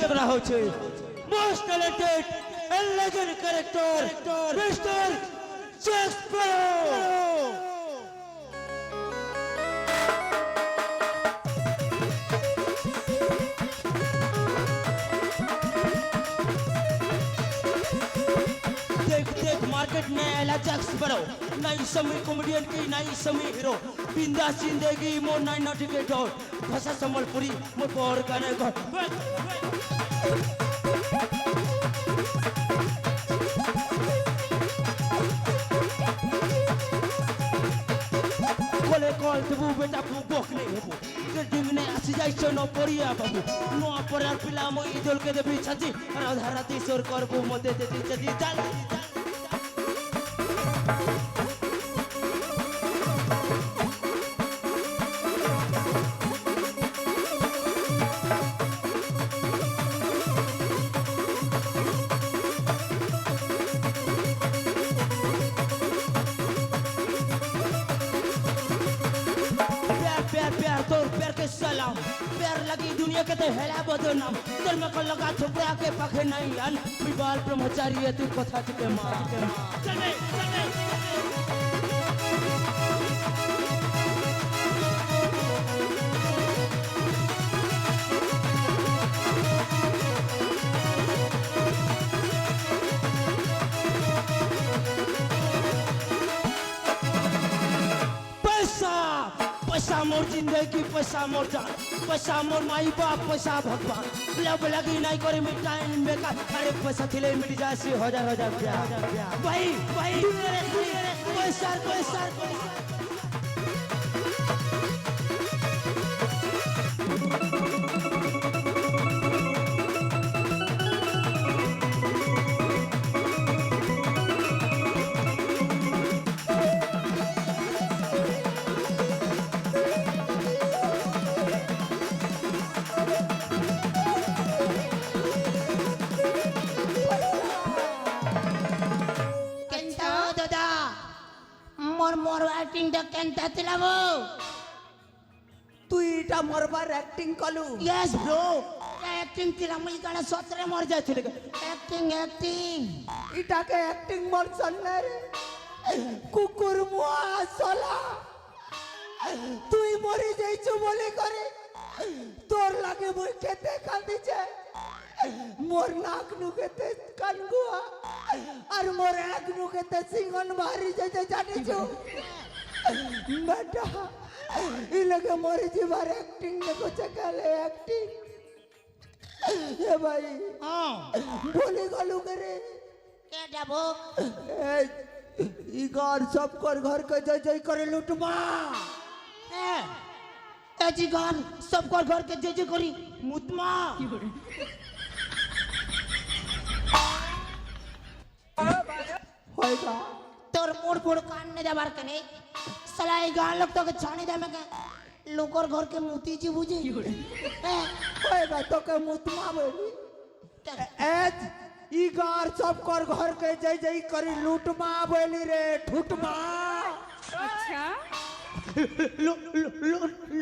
Present করা হচ্ছে most talented and legend character Mr Jack Sparrow. Market में आला जैक स्पैरो नई समय कॉमेडियन की नई समय हीरो बिंदास जिंदगी मोर नाइ नटिके डोर भाषा संबलपुरी मोर पर गाने घर कोले कॉल देबू बेटा बुक नहीं हेबू ट्रेडिंग ने आसी जाइछो न परिया बाबू नो अपरार पिला मो इदल के देबी छाती राधा राती सोर करबू मते देती जदी चल सलाम प्यार लगी दुनिया के ते हेला बदनाम दिल में को लगा छुपरा के पखे नहीं अन विवाल ब्रह्मचारी है तू कथा के मां चल बे पैसा मोर जिंदगी पैसा मोर जान पैसा मोर माई बाप पैसा भगवान लब लगी नहीं करे में टाइम बेकार अरे पैसा थिले मिट जासी हजार हजार प्यार भाई भाई पैसा पैसा एक्टिंग केनता तिलाबो तू इटा मरबार एक्टिंग कलु यस ब्रो एक्टिंग तिला मई गाना सतरे मर जाथिले एक्टिंग एक्टिंग इटा के एक्टिंग मर सन्ने रे कुकुर मुआ सला तुई मरी जाइछु बोली करे तोर लागे मुई केते कांदी छे मोर नाक नु केते कानगुआ और मोर आग नु केते सिंगन मारी जाते जानी छु बेटा ई लगे मोरी जीवार एक्टिंग देखो चकाले एक्टिंग ए भाई हां बोली गलू करे के जाबो ई घर सब कर घर के जय जय करे लुटमा ए जी घर सब कर घर के जय जय करी मुतमा होएगा तोर मोड़ फोड़ कान ने जाबार कने सलाई गान लोग तो के छानी दे में के लोकर घर के मोती जी बुझे होएगा तो के मुतमा बोली ए ई गार सब कर घर के जय जय करी लूटमा बोली रे ठुटमा अच्छा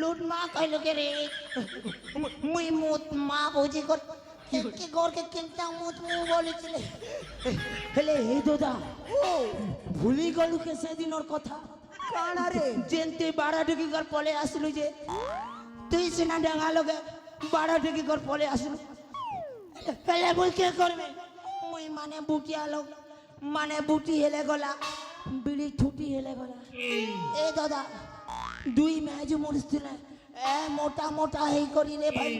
लूटमा कहलो के रे मुई मुतमा बुझी कर के घर के केनता मुतमु बोली चले हेले हे दोदा ओ भूली गलु के से दिन और कथा काना रे जेनते 12 डिग्री कर पले आसलु जे तुई सिना डांगा लगे 12 डिग्री कर पले आसलु हेले बोल के करबे मुई माने बुटिया लोग माने बुटी हेले गला बिड़ी ठुटी हेले गला ए दादा दुई मैज मुरस्तिले ए मोटा मोटा हे करी रे भाई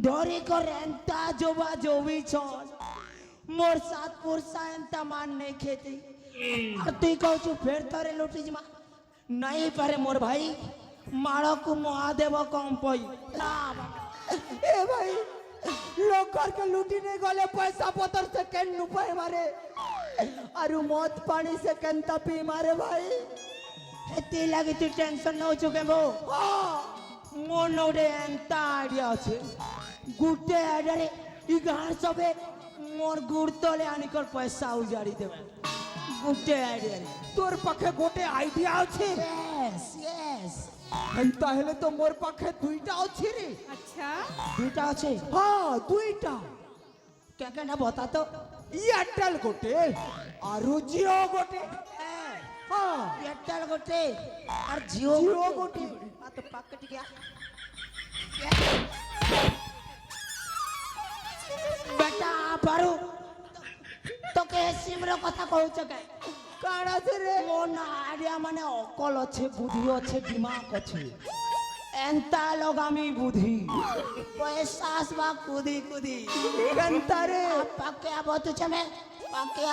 धरे कर एंता जोबा जोबी छोड़ मोर साथ पुरसा एंता मान नहीं खेती और तू कहू छु फेर तारे लुटी जमा नहीं पारे मोर भाई मारो को महादेव कम पई ए भाई लोग घर के लूटी नहीं गले पैसा पतर से केन नु पाए मारे अरु मौत पानी से केन तपी मारे भाई एते लागे तू टेंशन न हो चुके गो मोर नोडे एंता आइडिया छे गुटे आइडिया रे ई गार सबे मोर गुड़ तले आनी कर पैसा उजाड़ी देबे गुटे आइडिया रे तोर पखे गोटे आइडिया छे ইয়েস ইয়েস এই তাহলে তো মোর পাখে দুইটা আছে রে। अच्छा দুইটা আছে হ্যাঁ দুইটা। কেকেটা বতা তো এয়ারটেল গোটে আর জিও গোটে। হ্যাঁ এয়ারটেল গোটে আর জিও জিও গোটে। आ तो पाके टिके बेटा पारू तो के सिमरो कथा कहउछ के কার আছে রে? মো না আইডিয়া মানে অকল আছে বুদ্ধি আছে দিমাগ আছে এন্তা লগামি বুদ্ধি পয়সা আসবা কুদি কুদি কেনতা রে? পাকে আবত চমে পাকে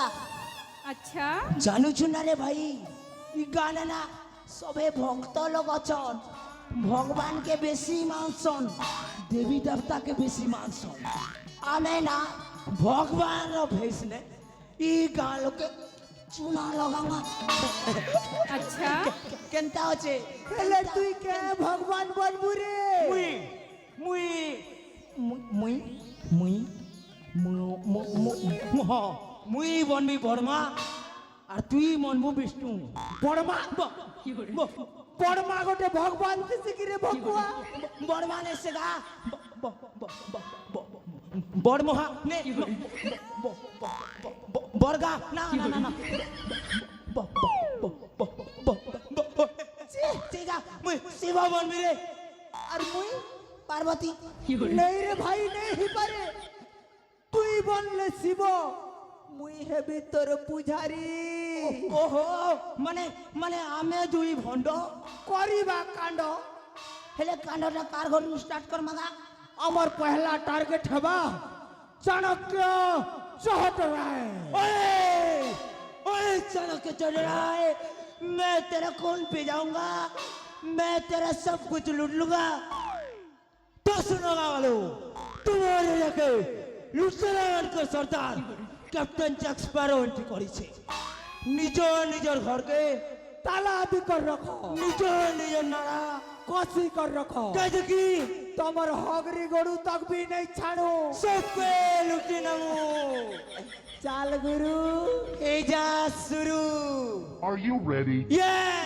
अच्छा জানুছু না রে ভাই ই গানে না সবে ভক্ত লোক অছন ভগবানকে বেশি মানছন দেবী দেবতাকে বেশি মানছন আমি না ভগবান ভেসনে ই গাঁ লোকে চুনা লগাঙ্গা अच्छा কেনতা আছে হেলে তুই কে ভগবান বলবু রে? মুই মুই মুই মুই মুই বনবি বর্মা আর তুই মনবু বিষ্ণু বড়মা বড়মা গোটে ভগবান দিছে কি রে ভকুয়া? বর্মান এসে গা বড়মহা নে বর্গা না না না না ঠিক আছে মুই শিবা বনবি রে আর মুই পার্বতী নেই রে ভাই নেই পারে। তুই বললে শিব মুই হেবি তোর পূজারি। ওহো মানে মানে আমি দুই ভণ্ড করিবা কাণ্ড। হেলে কাণ্ডটা কার ঘর স্টার্ট কর মাগা আমার পহলা টার্গেট হবা চাণক্য চহট রায়। ओए ओए चाणक्य चढ़ रहा है मैं तेरा खून पी जाऊंगा मैं तेरा सब कुछ लूट लूंगा तो सुनो वालों तुम्हारे लेके लुटेरान के सरदार कैप्टन जैक स्पैरो एंट्री करिছে নিজর নিজর ঘরকে তালা আদি কর রাখো, নিজর নিজর নাড়া কষি কর রাখো। কাজে কি তোমার হগরি গরু তক भी नहीं ছাড়ো। সবে লুটি নামু চাল গুরু। এই যা শুরু Are you ready? Yes!